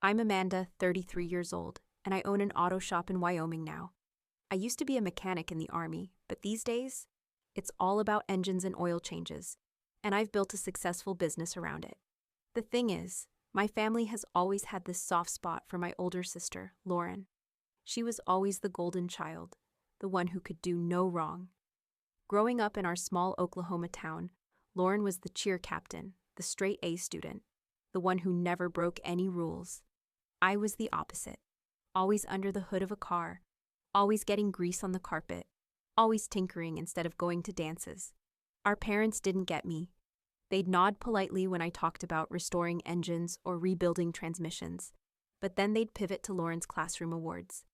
I'm Amanda, 33 years old, and I own an auto shop in Wyoming now. I used to be a mechanic in the Army, but these days, it's all about engines and oil changes, and I've built a successful business around it. The thing is, my family has always had this soft spot for my older sister, Lauren. She was always the golden child, the one who could do no wrong. Growing up in our small Oklahoma town, Lauren was the cheer captain, the straight A student, the one who never broke any rules. I was the opposite, always under the hood of a car, always getting grease on the carpet, always tinkering instead of going to dances. Our parents didn't get me. They'd nod politely when I talked about restoring engines or rebuilding transmissions, but then they'd pivot to Lauren's classroom awards.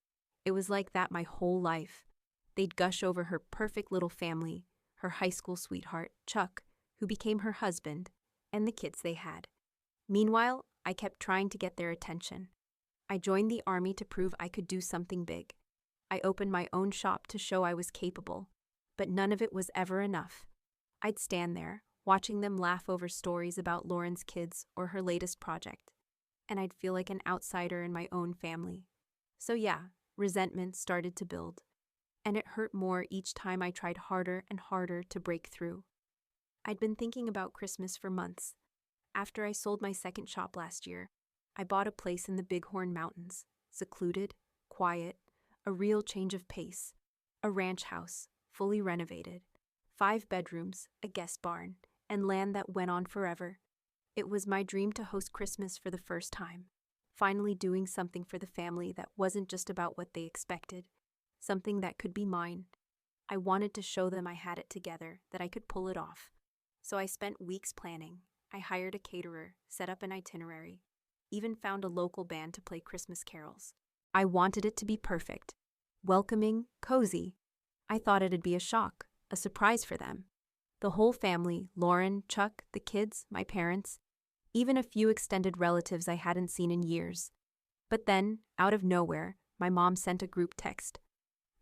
It was like that my whole life. They'd gush over her perfect little family, her high school sweetheart, Chuck, who became her husband, and the kids they had. Meanwhile, I kept trying to get their attention. I joined the Army to prove I could do something big. I opened my own shop to show I was capable, but none of it was ever enough. I'd stand there, watching them laugh over stories about Lauren's kids or her latest project, and I'd feel like an outsider in my own family. So yeah, resentment started to build, and it hurt more each time I tried harder and harder to break through. I'd been thinking about Christmas for months. After I sold my second shop last year, I bought a place in the Bighorn Mountains, secluded, quiet, a real change of pace, a ranch house, fully renovated, 5 bedrooms, a guest barn, and land that went on forever. It was my dream to host Christmas for the first time, finally doing something for the family that wasn't just about what they expected, something that could be mine. I wanted to show them I had it together, that I could pull it off. So I spent weeks planning. I hired a caterer, set up an itinerary, even found a local band to play Christmas carols. I wanted it to be perfect, welcoming, cozy. I thought it'd be a shock, a surprise for them. The whole family, Lauren, Chuck, the kids, my parents, even a few extended relatives I hadn't seen in years. But then, out of nowhere, my mom sent a group text.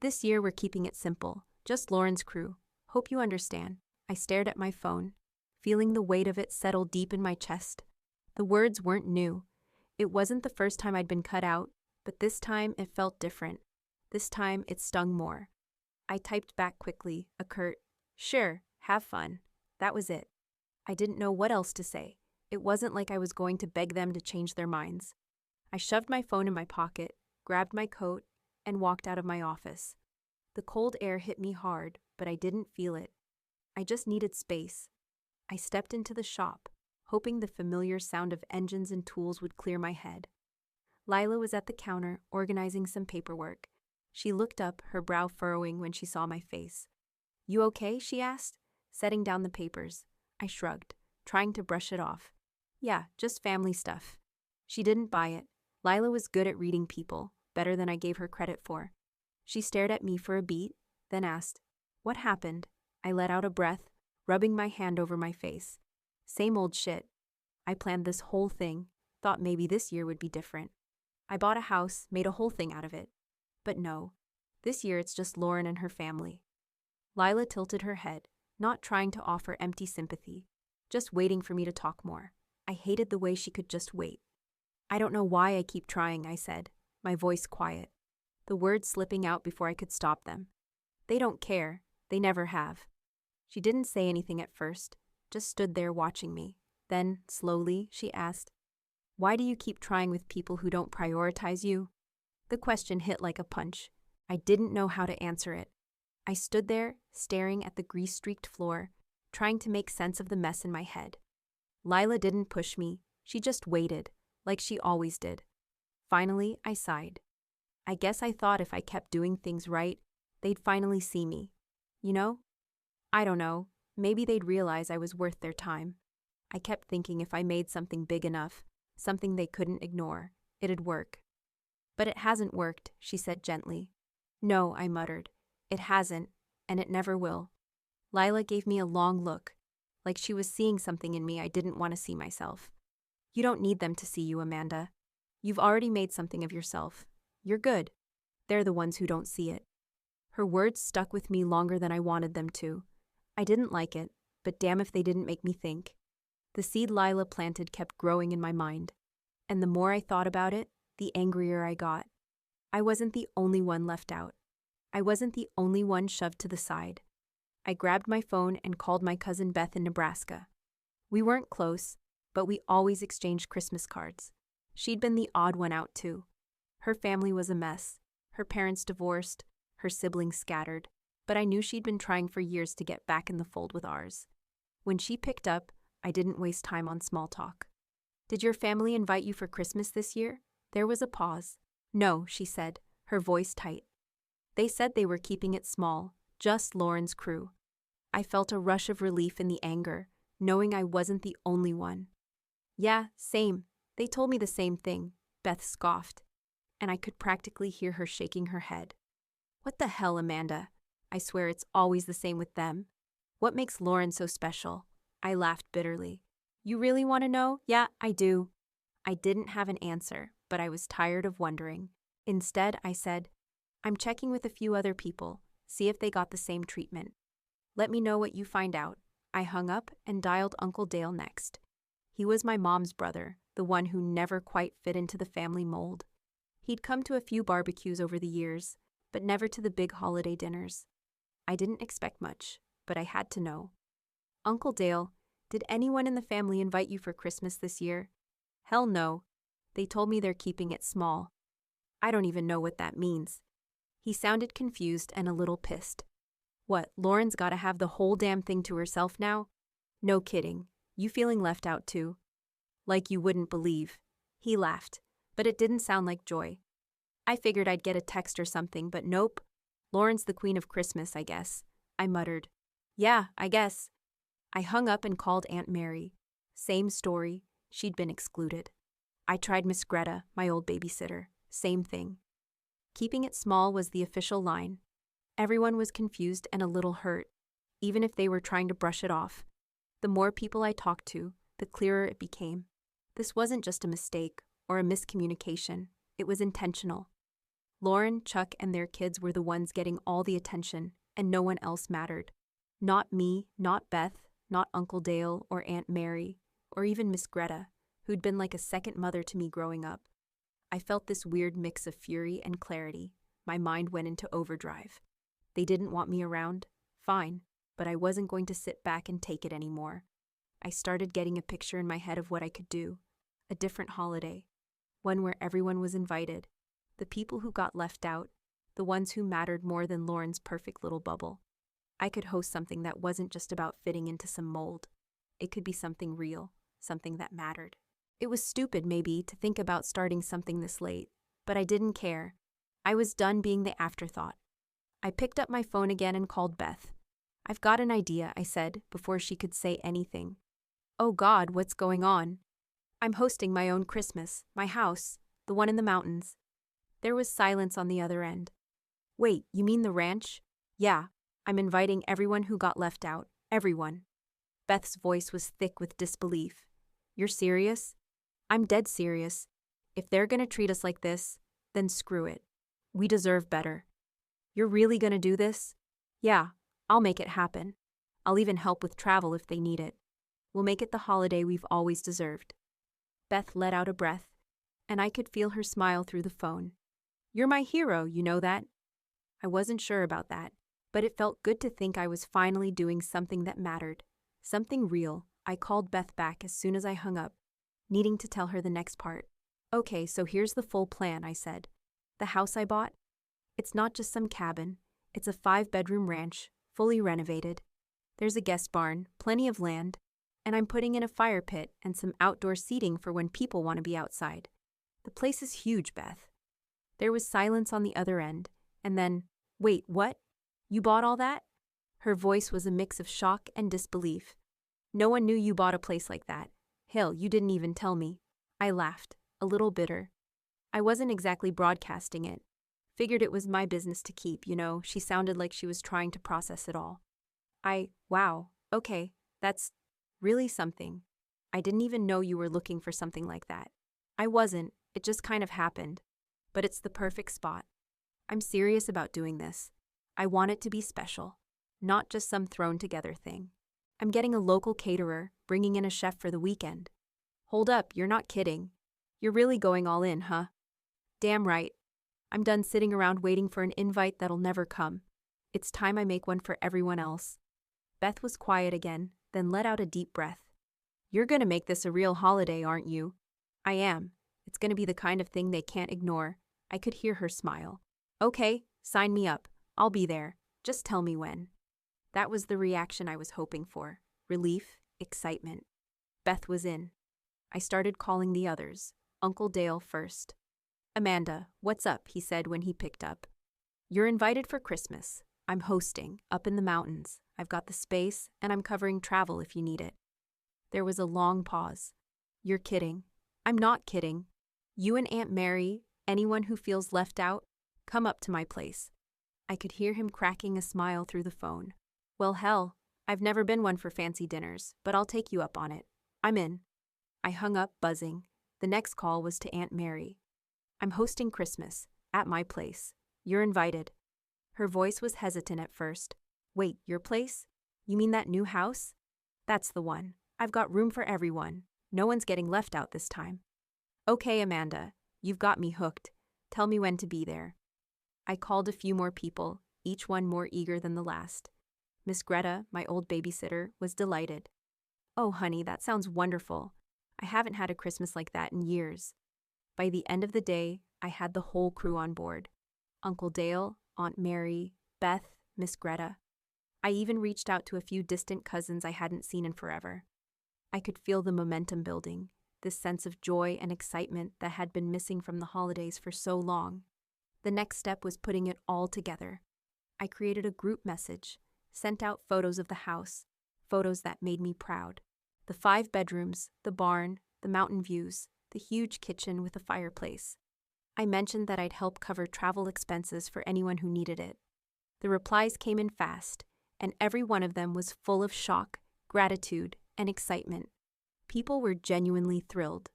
"This year we're keeping it simple, just Lauren's crew. Hope you understand." I stared at my phone, feeling the weight of it settle deep in my chest. The words weren't new. It wasn't the first time I'd been cut out, but this time it felt different. This time it stung more. I typed back quickly, a curt, "Sure, have fun." That was it. I didn't know what else to say. It wasn't like I was going to beg them to change their minds. I shoved my phone in my pocket, grabbed my coat, and walked out of my office. The cold air hit me hard, but I didn't feel it. I just needed space. I stepped into the shop, hoping the familiar sound of engines and tools would clear my head. Lila was at the counter, organizing some paperwork. She looked up, her brow furrowing when she saw my face. "You okay?" she asked, setting down the papers. I shrugged, trying to brush it off. "Yeah, just family stuff." She didn't buy it. Lila was good at reading people, better than I gave her credit for. She stared at me for a beat, then asked, "What happened?" I let out a breath, rubbing my hand over my face. Same old shit. I planned this whole thing, thought maybe this year would be different. I bought a house, made a whole thing out of it. But no, this year it's just Lauren and her family. Lila tilted her head, not trying to offer empty sympathy, just waiting for me to talk more. I hated the way she could just wait. "I don't know why I keep trying," I said, my voice quiet, the words slipping out before I could stop them. "They don't care. They never have." She didn't say anything at first, just stood there watching me. Then, slowly, she asked, "Why do you keep trying with people who don't prioritize you?" The question hit like a punch. I didn't know how to answer it. I stood there, staring at the grease-streaked floor, trying to make sense of the mess in my head. Lila didn't push me. She just waited, like she always did. Finally, I sighed. I guess I thought if I kept doing things right, they'd finally see me. You know? I don't know. Maybe they'd realize I was worth their time. I kept thinking if I made something big enough, something they couldn't ignore, it'd work. "But it hasn't worked," she said gently. "No," I muttered. "It hasn't, and it never will." Lila gave me a long look, like she was seeing something in me I didn't want to see myself. "You don't need them to see you, Amanda. You've already made something of yourself. You're good. They're the ones who don't see it." Her words stuck with me longer than I wanted them to. I didn't like it, but damn if they didn't make me think. The seed Lila planted kept growing in my mind. And the more I thought about it, the angrier I got. I wasn't the only one left out. I wasn't the only one shoved to the side. I grabbed my phone and called my cousin Beth in Nebraska. We weren't close, but we always exchanged Christmas cards. She'd been the odd one out too. Her family was a mess. Her parents divorced, her siblings scattered, but I knew she'd been trying for years to get back in the fold with ours. When she picked up, I didn't waste time on small talk. "Did your family invite you for Christmas this year?" There was a pause. "No," she said, her voice tight. "They said they were keeping it small, just Lauren's crew." I felt a rush of relief in the anger, knowing I wasn't the only one. "Yeah, same. They told me the same thing," Beth scoffed, and I could practically hear her shaking her head. "What the hell, Amanda? I swear it's always the same with them. What makes Lauren so special?" I laughed bitterly. "You really want to know?" "Yeah, I do." I didn't have an answer, but I was tired of wondering. Instead, I said, "I'm checking with a few other people, see if they got the same treatment. Let me know what you find out." I hung up and dialed Uncle Dale next. He was my mom's brother, the one who never quite fit into the family mold. He'd come to a few barbecues over the years, but never to the big holiday dinners. I didn't expect much, but I had to know. "Uncle Dale, did anyone in the family invite you for Christmas this year?" "Hell no. They told me they're keeping it small." "I don't even know what that means." He sounded confused and a little pissed. "What, Lauren's gotta have the whole damn thing to herself now?" "No kidding. You feeling left out too?" "Like you wouldn't believe." He laughed, but it didn't sound like joy. "I figured I'd get a text or something, but nope. Lauren's the queen of Christmas, I guess." I muttered. "Yeah, I guess." I hung up and called Aunt Mary. Same story. She'd been excluded. I tried Miss Greta, my old babysitter. Same thing. Keeping it small was the official line. Everyone was confused and a little hurt, even if they were trying to brush it off. The more people I talked to, the clearer it became. This wasn't just a mistake or a miscommunication. It was intentional. Lauren, Chuck, and their kids were the ones getting all the attention, and no one else mattered. Not me, not Beth, not Uncle Dale or Aunt Mary, or even Miss Greta, who'd been like a second mother to me growing up. I felt this weird mix of fury and clarity. My mind went into overdrive. They didn't want me around? Fine, but I wasn't going to sit back and take it anymore. I started getting a picture in my head of what I could do. A different holiday. One where everyone was invited. The people who got left out. The ones who mattered more than Lauren's perfect little bubble. I could host something that wasn't just about fitting into some mold. It could be something real, something that mattered. It was stupid, maybe, to think about starting something this late, but I didn't care. I was done being the afterthought. I picked up my phone again and called Beth. "I've got an idea," I said, before she could say anything. "Oh God, what's going on?" "I'm hosting my own Christmas, my house, the one in the mountains." There was silence on the other end. "Wait, you mean the ranch?" "Yeah, I'm inviting everyone who got left out, everyone." Beth's voice was thick with disbelief. "You're serious?" "I'm dead serious. If they're gonna treat us like this, then screw it. We deserve better." "You're really gonna do this?" "Yeah, I'll make it happen. I'll even help with travel if they need it. We'll make it the holiday we've always deserved." Beth let out a breath, and I could feel her smile through the phone. "You're my hero, you know that?" I wasn't sure about that, but it felt good to think I was finally doing something that mattered. Something real. I called Beth back as soon as I hung up, needing to tell her the next part. "Okay, so here's the full plan," I said. "The house I bought? It's not just some cabin. It's a 5-bedroom ranch, fully renovated. There's a guest barn, plenty of land, and I'm putting in a fire pit and some outdoor seating for when people want to be outside. The place is huge, Beth." There was silence on the other end, and then, "Wait, what? You bought all that?" Her voice was a mix of shock and disbelief. "No one knew you bought a place like that. Hell, you didn't even tell me." I laughed, a little bitter. I wasn't exactly broadcasting it. Figured it was my business to keep, you know. She sounded like she was trying to process it all. Wow, okay, that's really something. I didn't even know you were looking for something like that." "I wasn't, it just kind of happened. But it's the perfect spot. I'm serious about doing this. I want it to be special, not just some thrown-together thing. I'm getting a local caterer, bringing in a chef for the weekend." "Hold up, you're not kidding." You're really going all in, huh? Damn right. I'm done sitting around waiting for an invite that'll never come. It's time I make one for everyone else. Beth was quiet again, then let out a deep breath. You're gonna make this a real holiday, aren't you? I am. It's gonna be the kind of thing they can't ignore. I could hear her smile. Okay, sign me up. I'll be there. Just tell me when. That was the reaction I was hoping for. Relief, excitement. Beth was in. I started calling the others. Uncle Dale first. Amanda, what's up? He said when he picked up. You're invited for Christmas. I'm hosting, up in the mountains. I've got the space, and I'm covering travel if you need it. There was a long pause. You're kidding. I'm not kidding. You and Aunt Mary, anyone who feels left out, come up to my place. I could hear him cracking a smile through the phone. Well, hell, I've never been one for fancy dinners, but I'll take you up on it. I'm in. I hung up, buzzing. The next call was to Aunt Mary. I'm hosting Christmas, at my place. You're invited. Her voice was hesitant at first. Wait, your place? You mean that new house? That's the one. I've got room for everyone. No one's getting left out this time. Okay, Amanda, you've got me hooked. Tell me when to be there. I called a few more people, each one more eager than the last. Miss Greta, my old babysitter, was delighted. Oh, honey, that sounds wonderful. I haven't had a Christmas like that in years. By the end of the day, I had the whole crew on board. Uncle Dale, Aunt Mary, Beth, Miss Greta. I even reached out to a few distant cousins I hadn't seen in forever. I could feel the momentum building, this sense of joy and excitement that had been missing from the holidays for so long. The next step was putting it all together. I created a group message, sent out photos of the house, photos that made me proud. The 5 bedrooms, the barn, the mountain views, the huge kitchen with a fireplace. I mentioned that I'd help cover travel expenses for anyone who needed it. The replies came in fast, and every one of them was full of shock, gratitude, and excitement. People were genuinely thrilled.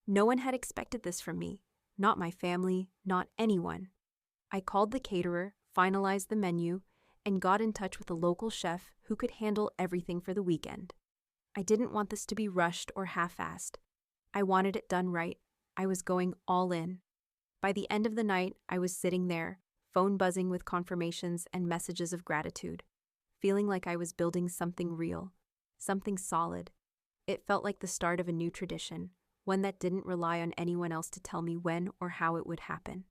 No one had expected this from me, not my family, not anyone. I called the caterer, finalized the menu, and got in touch with a local chef who could handle everything for the weekend. I didn't want this to be rushed or half-assed. I wanted it done right. I was going all in. By the end of the night, I was sitting there, phone buzzing with confirmations and messages of gratitude, feeling like I was building something real, something solid. It felt like the start of a new tradition, one that didn't rely on anyone else to tell me when or how it would happen.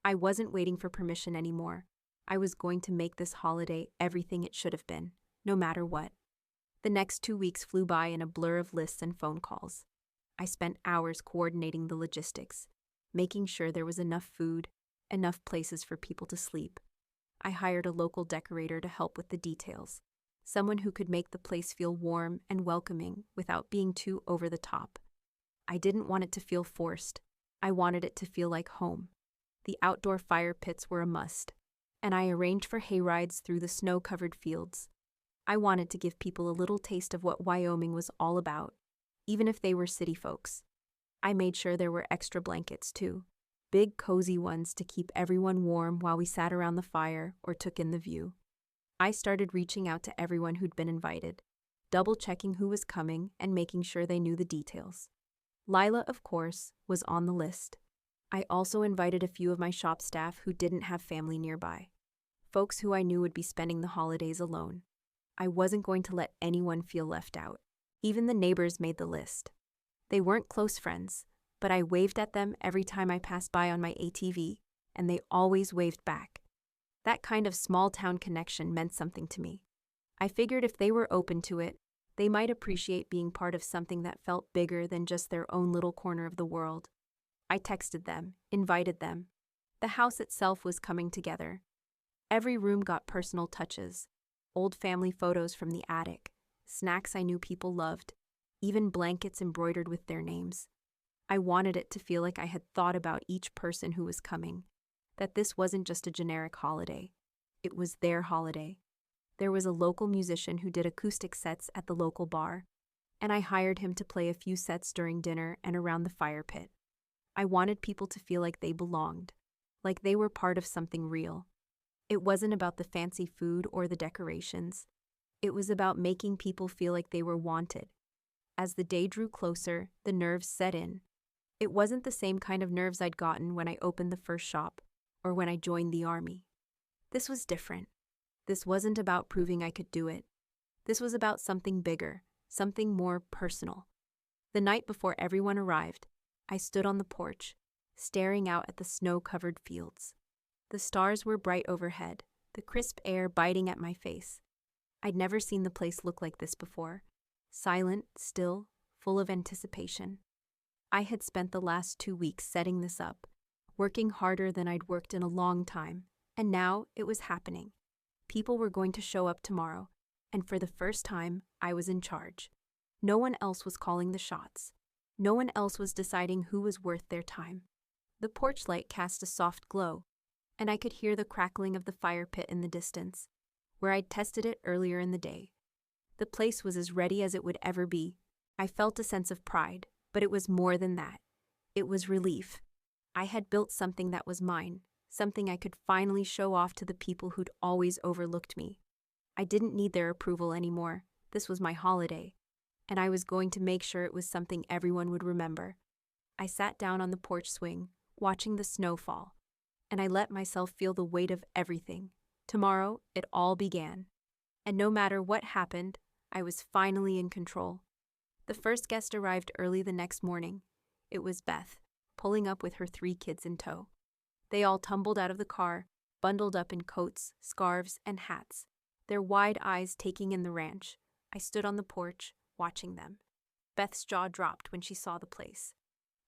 I wasn't waiting for permission anymore. I was going to make this holiday everything it should have been, no matter what. The next 2 weeks flew by in a blur of lists and phone calls. I spent hours coordinating the logistics, making sure there was enough food, enough places for people to sleep. I hired a local decorator to help with the details, someone who could make the place feel warm and welcoming without being too over the top. I didn't want it to feel forced. I wanted it to feel like home. The outdoor fire pits were a must, and I arranged for hay rides through the snow-covered fields. I wanted to give people a little taste of what Wyoming was all about, even if they were city folks. I made sure there were extra blankets, too, big cozy ones to keep everyone warm while we sat around the fire or took in the view. I started reaching out to everyone who'd been invited, double-checking who was coming and making sure they knew the details. Lila, of course, was on the list. I also invited a few of my shop staff who didn't have family nearby, folks who I knew would be spending the holidays alone. I wasn't going to let anyone feel left out. Even the neighbors made the list. They weren't close friends, but I waved at them every time I passed by on my ATV, and they always waved back. That kind of small-town connection meant something to me. I figured if they were open to it, they might appreciate being part of something that felt bigger than just their own little corner of the world. I texted them, invited them. The house itself was coming together. Every room got personal touches, old family photos from the attic, snacks I knew people loved, even blankets embroidered with their names. I wanted it to feel like I had thought about each person who was coming, that this wasn't just a generic holiday. It was their holiday. There was a local musician who did acoustic sets at the local bar, and I hired him to play a few sets during dinner and around the fire pit. I wanted people to feel like they belonged, like they were part of something real. It wasn't about the fancy food or the decorations. It was about making people feel like they were wanted. As the day drew closer, the nerves set in. It wasn't the same kind of nerves I'd gotten when I opened the first shop or when I joined the army. This was different. This wasn't about proving I could do it. This was about something bigger, something more personal. The night before everyone arrived, I stood on the porch, staring out at the snow-covered fields. The stars were bright overhead, the crisp air biting at my face. I'd never seen the place look like this before. Silent, still, full of anticipation. I had spent the last 2 weeks setting this up, working harder than I'd worked in a long time, and now it was happening. People were going to show up tomorrow, and for the first time, I was in charge. No one else was calling the shots. No one else was deciding who was worth their time. The porch light cast a soft glow, and I could hear the crackling of the fire pit in the distance, where I'd tested it earlier in the day. The place was as ready as it would ever be. I felt a sense of pride, but it was more than that. It was relief. I had built something that was mine, something I could finally show off to the people who'd always overlooked me. I didn't need their approval anymore. This was my holiday, and I was going to make sure it was something everyone would remember. I sat down on the porch swing, watching the snow fall, and I let myself feel the weight of everything. Tomorrow, it all began. And no matter what happened, I was finally in control. The first guest arrived early the next morning. It was Beth, pulling up with her 3 kids in tow. They all tumbled out of the car, bundled up in coats, scarves, and hats, their wide eyes taking in the ranch. I stood on the porch, watching them. Beth's jaw dropped when she saw the place.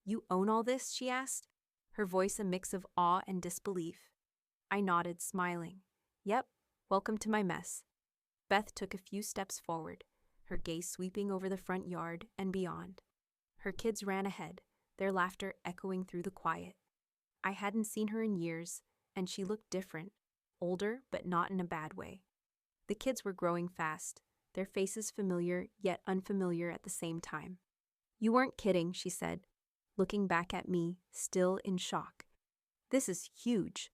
"You own all this?" she asked, her voice a mix of awe and disbelief. I nodded, smiling. "Yep, welcome to my mess." Beth took a few steps forward, her gaze sweeping over the front yard and beyond. Her kids ran ahead, their laughter echoing through the quiet. I hadn't seen her in years, and she looked different, older but not in a bad way. The kids were growing fast, their faces familiar yet unfamiliar at the same time. "You weren't kidding," she said, looking back at me, still in shock. "This is huge.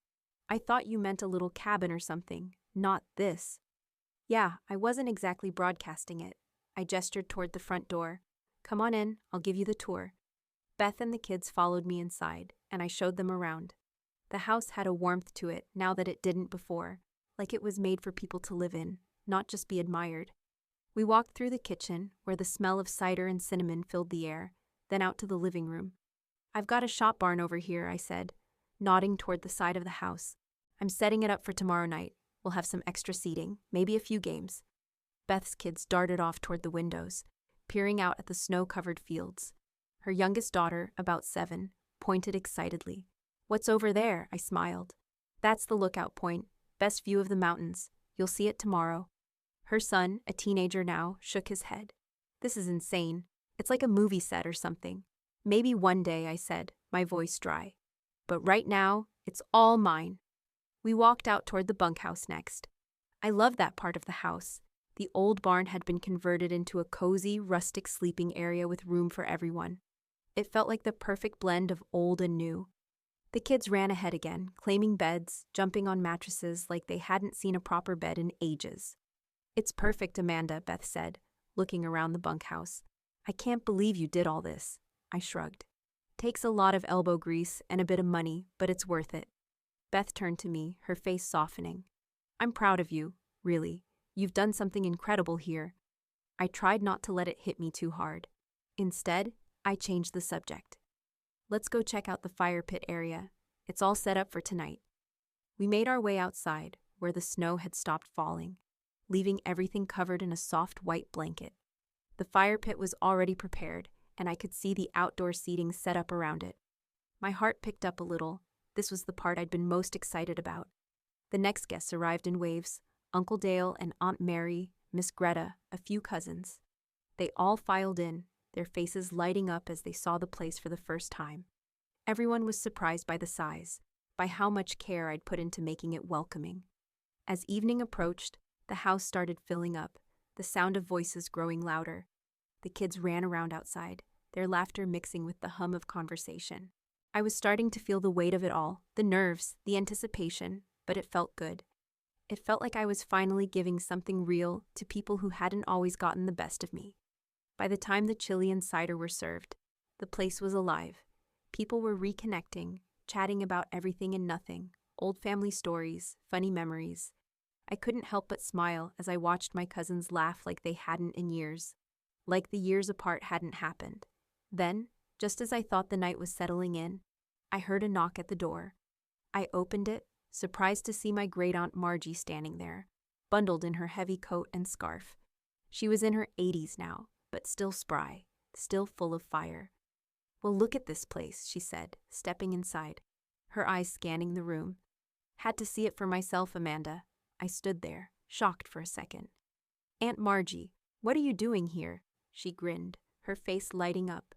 I thought you meant a little cabin or something, not this." "Yeah, I wasn't exactly broadcasting it." I gestured toward the front door. "Come on in, I'll give you the tour." Beth and the kids followed me inside, and I showed them around. The house had a warmth to it now that it didn't before, like it was made for people to live in, not just be admired. We walked through the kitchen, where the smell of cider and cinnamon filled the air, then out to the living room. "I've got a shop barn over here," I said, nodding toward the side of the house. "I'm setting it up for tomorrow night. We'll have some extra seating, maybe a few games." Beth's kids darted off toward the windows, peering out at the snow-covered fields. Her youngest daughter, about 7, pointed excitedly. "What's over there?" I smiled. "That's the lookout point. Best view of the mountains. You'll see it tomorrow." Her son, a teenager now, shook his head. "This is insane. It's like a movie set or something." "Maybe one day," I said, my voice dry. "But right now, it's all mine." We walked out toward the bunkhouse next. I loved that part of the house. The old barn had been converted into a cozy, rustic sleeping area with room for everyone. It felt like the perfect blend of old and new. The kids ran ahead again, claiming beds, jumping on mattresses like they hadn't seen a proper bed in ages. "It's perfect, Amanda," Beth said, looking around the bunkhouse. "I can't believe you did all this." I shrugged. "Takes a lot of elbow grease and a bit of money, but it's worth it." Beth turned to me, her face softening. "I'm proud of you, really. You've done something incredible here." I tried not to let it hit me too hard. Instead, I changed the subject. "Let's go check out the fire pit area. It's all set up for tonight." We made our way outside, where the snow had stopped falling, leaving everything covered in a soft white blanket. The fire pit was already prepared, and I could see the outdoor seating set up around it. My heart picked up a little. This was the part I'd been most excited about. The next guests arrived in waves: Uncle Dale and Aunt Mary, Miss Greta, a few cousins. They all filed in, their faces lighting up as they saw the place for the first time. Everyone was surprised by the size, by how much care I'd put into making it welcoming. As evening approached, the house started filling up, the sound of voices growing louder. The kids ran around outside, their laughter mixing with the hum of conversation. I was starting to feel the weight of it all, the nerves, the anticipation, but it felt good. It felt like I was finally giving something real to people who hadn't always gotten the best of me. By the time the chili and cider were served, the place was alive. People were reconnecting, chatting about everything and nothing, old family stories, funny memories. I couldn't help but smile as I watched my cousins laugh like they hadn't in years, like the years apart hadn't happened. Then, just as I thought the night was settling in, I heard a knock at the door. I opened it, surprised to see my great-aunt Margie standing there, bundled in her heavy coat and scarf. She was in her 80s now, but still spry, still full of fire. "Well, look at this place," she said, stepping inside, her eyes scanning the room. "Had to see it for myself, Amanda." I stood there, shocked for a second. "Aunt Margie, what are you doing here?" She grinned, her face lighting up.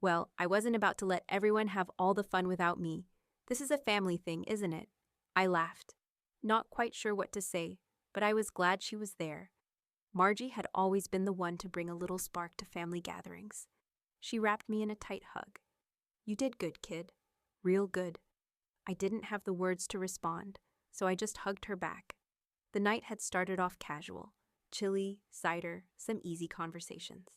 "Well, I wasn't about to let everyone have all the fun without me. This is a family thing, isn't it?" I laughed, not quite sure what to say, but I was glad she was there. Margie had always been the one to bring a little spark to family gatherings. She wrapped me in a tight hug. "You did good, kid. Real good." I didn't have the words to respond, so I just hugged her back. The night had started off casual, chili, cider, some easy conversations.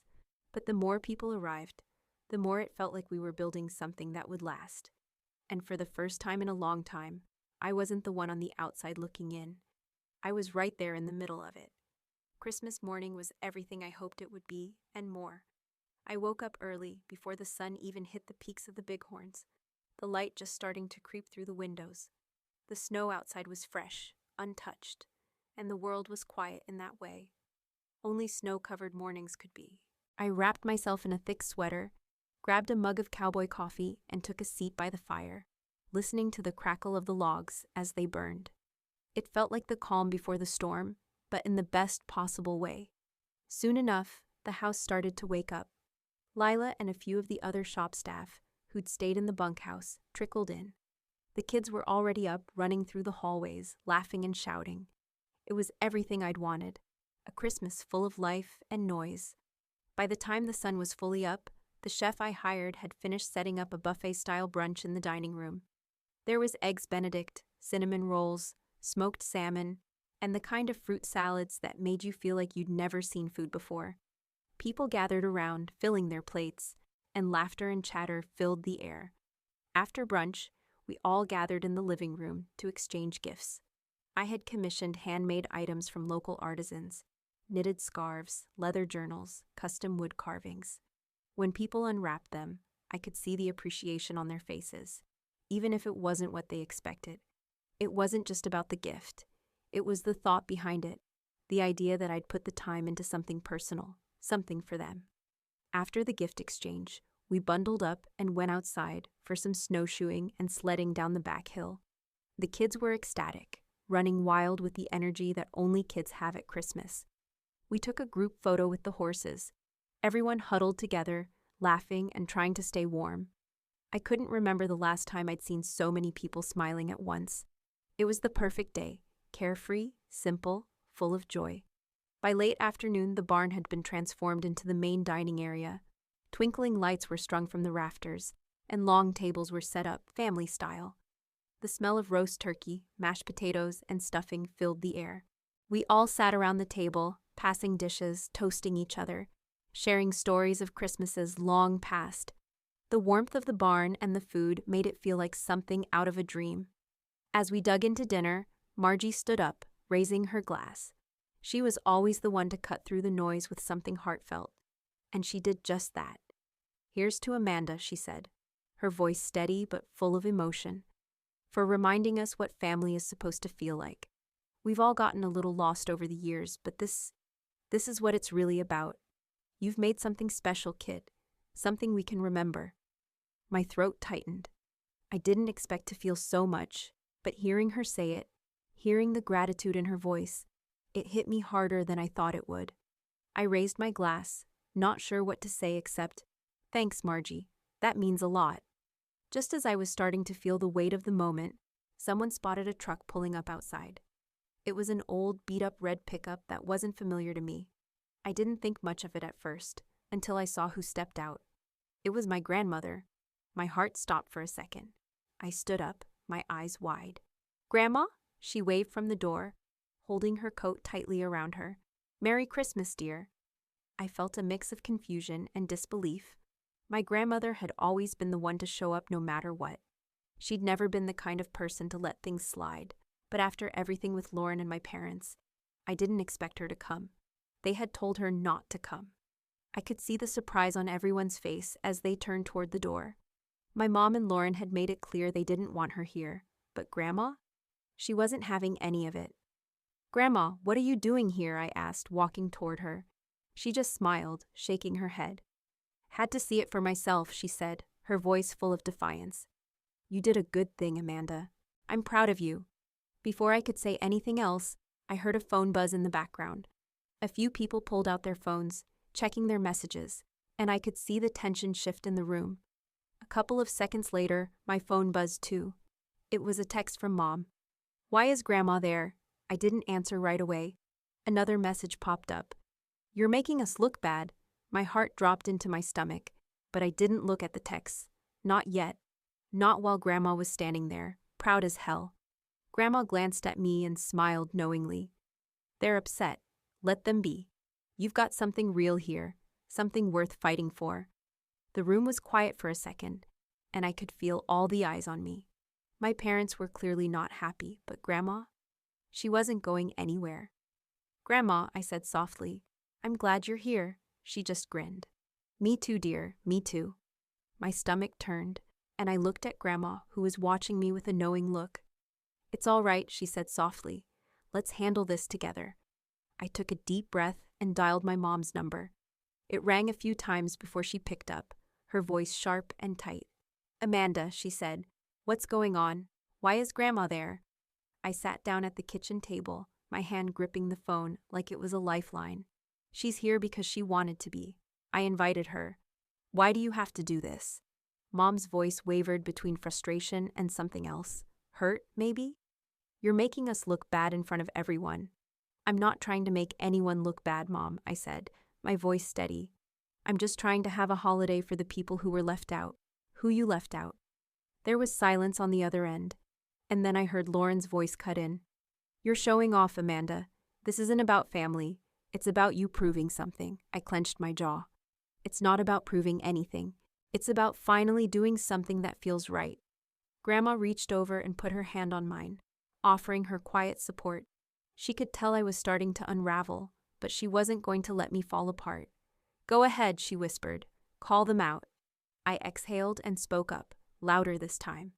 But the more people arrived, the more it felt like we were building something that would last. And for the first time in a long time, I wasn't the one on the outside looking in. I was right there in the middle of it. Christmas morning was everything I hoped it would be, and more. I woke up early, before the sun even hit the peaks of the bighorns, the light just starting to creep through the windows. The snow outside was fresh, untouched, and the world was quiet in that way. Only snow-covered mornings could be. I wrapped myself in a thick sweater, grabbed a mug of cowboy coffee, and took a seat by the fire, listening to the crackle of the logs as they burned. It felt like the calm before the storm, but in the best possible way. Soon enough, the house started to wake up. Lila and a few of the other shop staff, who'd stayed in the bunkhouse, trickled in. The kids were already up, running through the hallways, laughing and shouting. It was everything I'd wanted, a Christmas full of life and noise. By the time the sun was fully up, the chef I hired had finished setting up a buffet-style brunch in the dining room. There was eggs Benedict, cinnamon rolls, smoked salmon, and the kind of fruit salads that made you feel like you'd never seen food before. People gathered around, filling their plates, and laughter and chatter filled the air. After brunch, we all gathered in the living room to exchange gifts. I had commissioned handmade items from local artisans, knitted scarves, leather journals, custom wood carvings. When people unwrapped them, I could see the appreciation on their faces, even if it wasn't what they expected. It wasn't just about the gift. It was the thought behind it, the idea that I'd put the time into something personal, something for them. After the gift exchange, we bundled up and went outside for some snowshoeing and sledding down the back hill. The kids were ecstatic, running wild with the energy that only kids have at Christmas. We took a group photo with the horses, everyone huddled together, laughing and trying to stay warm. I couldn't remember the last time I'd seen so many people smiling at once. It was the perfect day, carefree, simple, full of joy. By late afternoon, the barn had been transformed into the main dining area. Twinkling lights were strung from the rafters, and long tables were set up, family style. The smell of roast turkey, mashed potatoes, and stuffing filled the air. We all sat around the table, passing dishes, toasting each other, sharing stories of Christmases long past. The warmth of the barn and the food made it feel like something out of a dream. As we dug into dinner, Margie stood up, raising her glass. She was always the one to cut through the noise with something heartfelt, and she did just that. "Here's to Amanda," she said, her voice steady but full of emotion, "for reminding us what family is supposed to feel like. We've all gotten a little lost over the years, but this is what it's really about. You've made something special, kid, something we can remember." My throat tightened. I didn't expect to feel so much, but hearing her say it, hearing the gratitude in her voice, it hit me harder than I thought it would. I raised my glass, not sure what to say except, "Thanks, Margie. That means a lot." Just as I was starting to feel the weight of the moment, someone spotted a truck pulling up outside. It was an old, beat-up red pickup that wasn't familiar to me. I didn't think much of it at first, until I saw who stepped out. It was my grandmother. My heart stopped for a second. I stood up, my eyes wide. "Grandma?" She waved from the door, holding her coat tightly around her. "Merry Christmas, dear." I felt a mix of confusion and disbelief. My grandmother had always been the one to show up no matter what. She'd never been the kind of person to let things slide, but after everything with Lauren and my parents, I didn't expect her to come. They had told her not to come. I could see the surprise on everyone's face as they turned toward the door. My mom and Lauren had made it clear they didn't want her here, but Grandma? She wasn't having any of it. "Grandma, what are you doing here?" I asked, walking toward her. She just smiled, shaking her head. "Had to see it for myself," she said, her voice full of defiance. "You did a good thing, Amanda. I'm proud of you." Before I could say anything else, I heard a phone buzz in the background. A few people pulled out their phones, checking their messages, and I could see the tension shift in the room. A couple of seconds later, my phone buzzed too. It was a text from Mom. "Why is Grandma there?" I didn't answer right away. Another message popped up. "You're making us look bad." My heart dropped into my stomach, but I didn't look at the text. Not yet. Not while Grandma was standing there, proud as hell. Grandma glanced at me and smiled knowingly. "They're upset. Let them be. You've got something real here, something worth fighting for." The room was quiet for a second, and I could feel all the eyes on me. My parents were clearly not happy, but Grandma? She wasn't going anywhere. "Grandma," I said softly, "I'm glad you're here." She just grinned. "Me too, dear, me too." My stomach turned, and I looked at Grandma, who was watching me with a knowing look. "It's all right," she said softly. "Let's handle this together." I took a deep breath and dialed my mom's number. It rang a few times before she picked up, her voice sharp and tight. "Amanda," she said, "what's going on? Why is Grandma there?" I sat down at the kitchen table, my hand gripping the phone like it was a lifeline. "She's here because she wanted to be. I invited her. Why do you have to do this?" Mom's voice wavered between frustration and something else. Hurt, maybe? "You're making us look bad in front of everyone." "I'm not trying to make anyone look bad, Mom," I said, my voice steady. "I'm just trying to have a holiday for the people who were left out. Who you left out." There was silence on the other end, and then I heard Lauren's voice cut in. "You're showing off, Amanda. This isn't about family. It's about you proving something." I clenched my jaw. "It's not about proving anything. It's about finally doing something that feels right." Grandma reached over and put her hand on mine, offering her quiet support. She could tell I was starting to unravel, but she wasn't going to let me fall apart. "Go ahead," she whispered. "Call them out." I exhaled and spoke up, louder this time.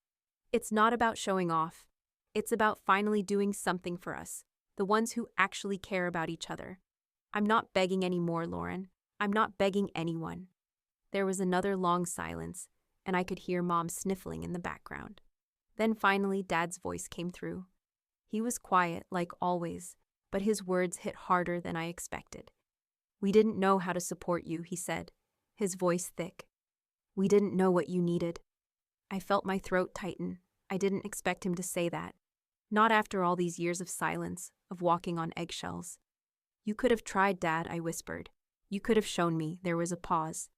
"It's not about showing off. It's about finally doing something for us, the ones who actually care about each other. I'm not begging anymore, Lauren. I'm not begging anyone." There was another long silence, and I could hear Mom sniffling in the background. Then finally Dad's voice came through. He was quiet, like always, but his words hit harder than I expected. "We didn't know how to support you," he said, his voice thick. "We didn't know what you needed." I felt my throat tighten. I didn't expect him to say that. Not after all these years of silence, of walking on eggshells. "You could have tried, Dad," I whispered. "You could have shown me." There was a pause.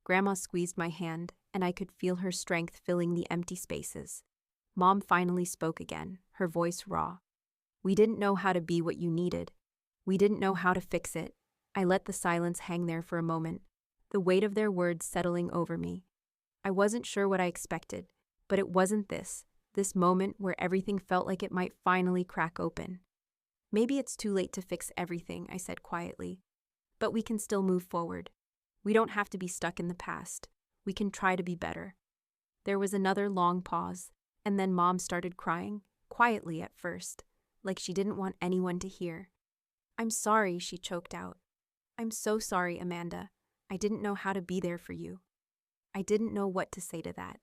Grandma squeezed my hand, and I could feel her strength filling the empty spaces. Mom finally spoke again, her voice raw. "We didn't know how to be what you needed. We didn't know how to fix it." I let the silence hang there for a moment, the weight of their words settling over me. I wasn't sure what I expected, but it wasn't this moment where everything felt like it might finally crack open. "Maybe it's too late to fix everything," I said quietly, "but we can still move forward. We don't have to be stuck in the past. We can try to be better." There was another long pause, and then Mom started crying, quietly at first, like she didn't want anyone to hear. "I'm sorry," she choked out. "I'm so sorry, Amanda. I didn't know how to be there for you." I didn't know what to say to that.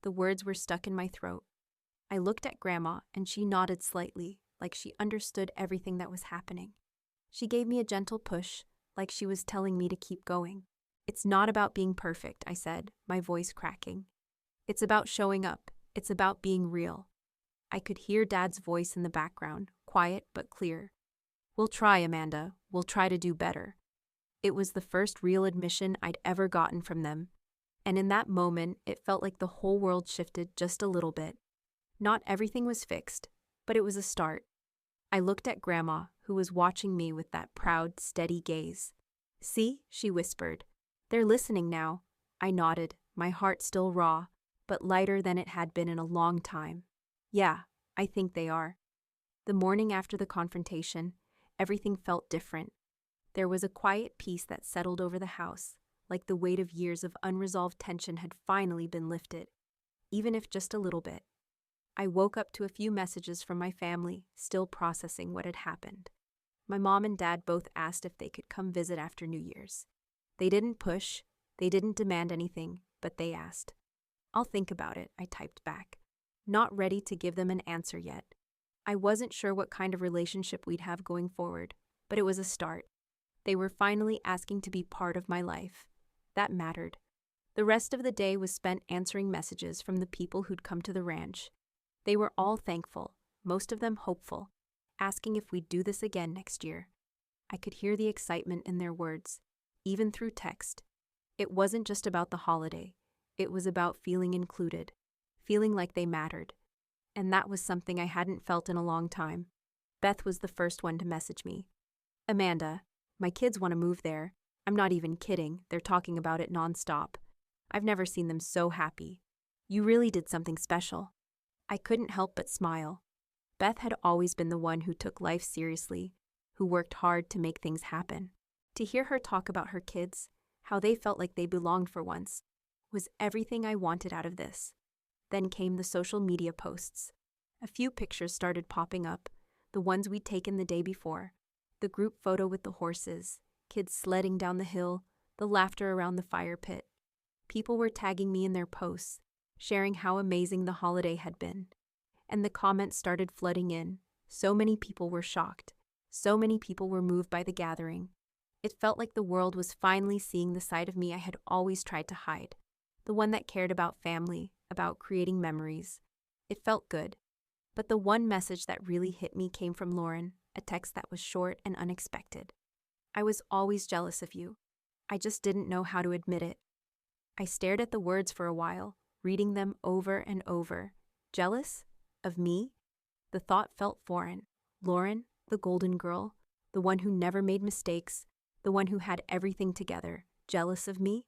The words were stuck in my throat. I looked at Grandma, and she nodded slightly, like she understood everything that was happening. She gave me a gentle push, like she was telling me to keep going. "It's not about being perfect," I said, my voice cracking. "It's about showing up. It's about being real." I could hear Dad's voice in the background, quiet but clear. "We'll try, Amanda. We'll try to do better." It was the first real admission I'd ever gotten from them, and in that moment, it felt like the whole world shifted just a little bit. Not everything was fixed, but it was a start. I looked at Grandma, who was watching me with that proud, steady gaze. "See," she whispered. "They're listening now." I nodded, my heart still raw, but lighter than it had been in a long time. Yeah, I think they are. The morning after the confrontation, everything felt different. There was a quiet peace that settled over the house, like the weight of years of unresolved tension had finally been lifted, even if just a little bit. I woke up to a few messages from my family, still processing what had happened. My mom and dad both asked if they could come visit after New Year's. They didn't push, they didn't demand anything, but they asked. I'll think about it, I typed back. Not ready to give them an answer yet. I wasn't sure what kind of relationship we'd have going forward, but it was a start. They were finally asking to be part of my life. That mattered. The rest of the day was spent answering messages from the people who'd come to the ranch. They were all thankful, most of them hopeful, asking if we'd do this again next year. I could hear the excitement in their words, even through text. It wasn't just about the holiday. It was about feeling included, feeling like they mattered. And that was something I hadn't felt in a long time. Beth was the first one to message me. Amanda, my kids want to move there. I'm not even kidding, they're talking about it nonstop. I've never seen them so happy. You really did something special. I couldn't help but smile. Beth had always been the one who took life seriously, who worked hard to make things happen. To hear her talk about her kids, how they felt like they belonged for once, was everything I wanted out of this. Then came the social media posts. A few pictures started popping up, the ones we'd taken the day before. The group photo with the horses, kids sledding down the hill, the laughter around the fire pit. People were tagging me in their posts, sharing how amazing the holiday had been. And the comments started flooding in. So many people were shocked. So many people were moved by the gathering. It felt like the world was finally seeing the side of me I had always tried to hide. The one that cared about family, about creating memories. It felt good. But the one message that really hit me came from Lauren, a text that was short and unexpected. I was always jealous of you. I just didn't know how to admit it. I stared at the words for a while, reading them over and over. Jealous? Of me? The thought felt foreign. Lauren, the golden girl, the one who never made mistakes, the one who had everything together, jealous of me?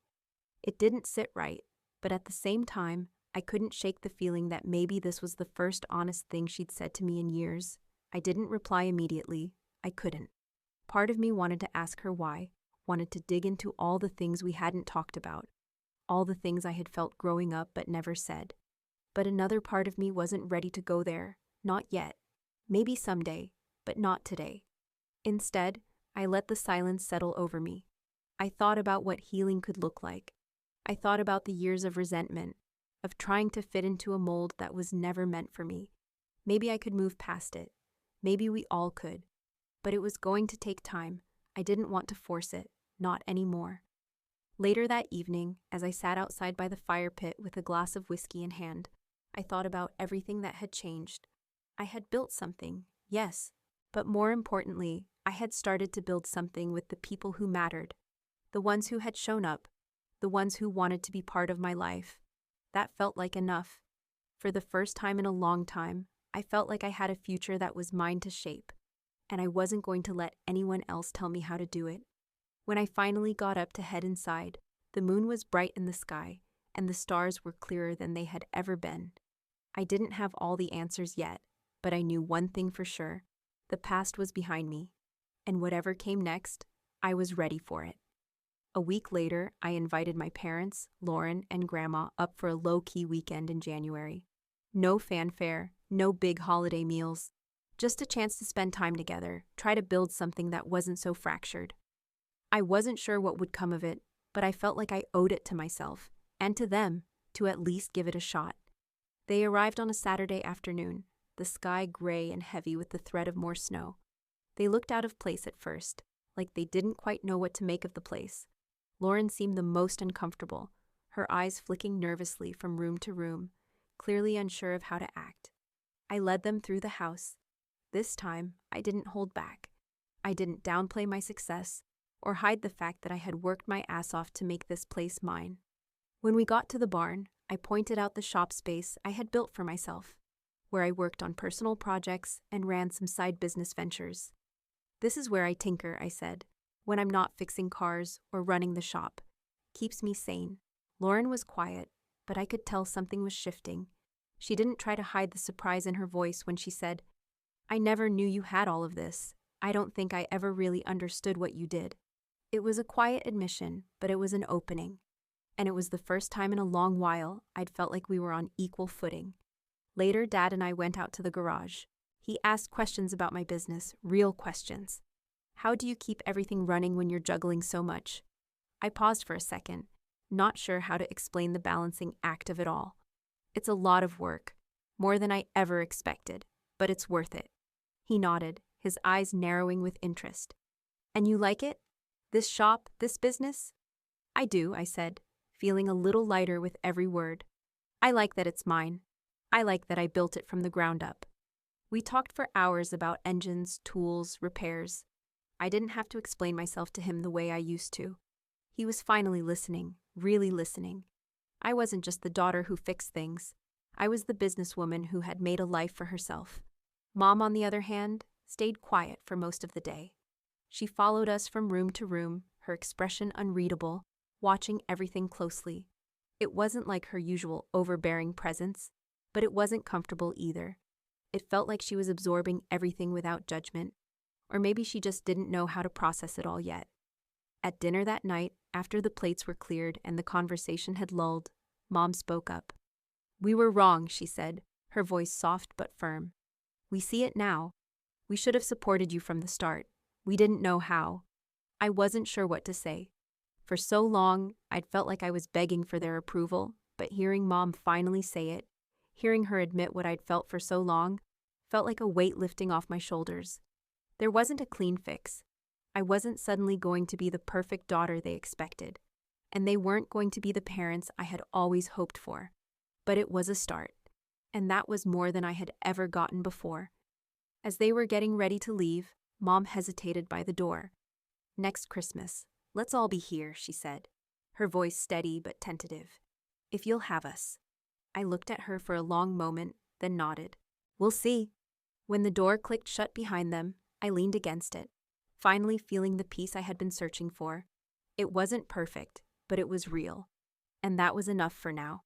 It didn't sit right, but at the same time, I couldn't shake the feeling that maybe this was the first honest thing she'd said to me in years. I didn't reply immediately. I couldn't. Part of me wanted to ask her why, wanted to dig into all the things we hadn't talked about, all the things I had felt growing up but never said. But another part of me wasn't ready to go there, not yet. Maybe someday, but not today. Instead, I let the silence settle over me. I thought about what healing could look like. I thought about the years of resentment, of trying to fit into a mold that was never meant for me. Maybe I could move past it. Maybe we all could. But it was going to take time. I didn't want to force it, not anymore. Later that evening, as I sat outside by the fire pit with a glass of whiskey in hand, I thought about everything that had changed. I had built something, yes, but more importantly, I had started to build something with the people who mattered, the ones who had shown up, the ones who wanted to be part of my life. That felt like enough. For the first time in a long time, I felt like I had a future that was mine to shape, and I wasn't going to let anyone else tell me how to do it. When I finally got up to head inside, the moon was bright in the sky, and the stars were clearer than they had ever been. I didn't have all the answers yet, but I knew one thing for sure. The past was behind me, and whatever came next, I was ready for it. A week later, I invited my parents, Lauren, and Grandma up for a low-key weekend in January. No fanfare, no big holiday meals, just a chance to spend time together, try to build something that wasn't so fractured. I wasn't sure what would come of it, but I felt like I owed it to myself, and to them, to at least give it a shot. They arrived on a Saturday afternoon, the sky gray and heavy with the threat of more snow. They looked out of place at first, like they didn't quite know what to make of the place. Lauren seemed the most uncomfortable, her eyes flicking nervously from room to room, clearly unsure of how to act. I led them through the house. This time, I didn't hold back. I didn't downplay my success or hide the fact that I had worked my ass off to make this place mine. When we got to the barn, I pointed out the shop space I had built for myself, where I worked on personal projects and ran some side business ventures. This is where I tinker, I said, when I'm not fixing cars or running the shop. Keeps me sane. Lauren was quiet, but I could tell something was shifting. She didn't try to hide the surprise in her voice when she said, "I never knew you had all of this. I don't think I ever really understood what you did." It was a quiet admission, but it was an opening. And it was the first time in a long while I'd felt like we were on equal footing. Later, Dad and I went out to the garage. He asked questions about my business, real questions. How do you keep everything running when you're juggling so much? I paused for a second, not sure how to explain the balancing act of it all. It's a lot of work, more than I ever expected, but it's worth it. He nodded, his eyes narrowing with interest. And you like it? This shop, this business? I do, I said, feeling a little lighter with every word. I like that it's mine. I like that I built it from the ground up. We talked for hours about engines, tools, repairs. I didn't have to explain myself to him the way I used to. He was finally listening, really listening. I wasn't just the daughter who fixed things. I was the businesswoman who had made a life for herself. Mom, on the other hand, stayed quiet for most of the day. She followed us from room to room, her expression unreadable, watching everything closely. It wasn't like her usual overbearing presence, but it wasn't comfortable either. It felt like she was absorbing everything without judgment, or maybe she just didn't know how to process it all yet. At dinner that night, after the plates were cleared and the conversation had lulled, Mom spoke up. "We were wrong," she said, her voice soft but firm. "We see it now. We should have supported you from the start. We didn't know how." I wasn't sure what to say. For so long, I'd felt like I was begging for their approval, but hearing Mom finally say it, hearing her admit what I'd felt for so long, felt like a weight lifting off my shoulders. There wasn't a clean fix. I wasn't suddenly going to be the perfect daughter they expected, and they weren't going to be the parents I had always hoped for. But it was a start, and that was more than I had ever gotten before. As they were getting ready to leave, Mom hesitated by the door. "Next Christmas, let's all be here," she said, her voice steady but tentative. "If you'll have us." I looked at her for a long moment, then nodded. "We'll see." When the door clicked shut behind them, I leaned against it, finally feeling the peace I had been searching for. It wasn't perfect, but it was real. And that was enough for now.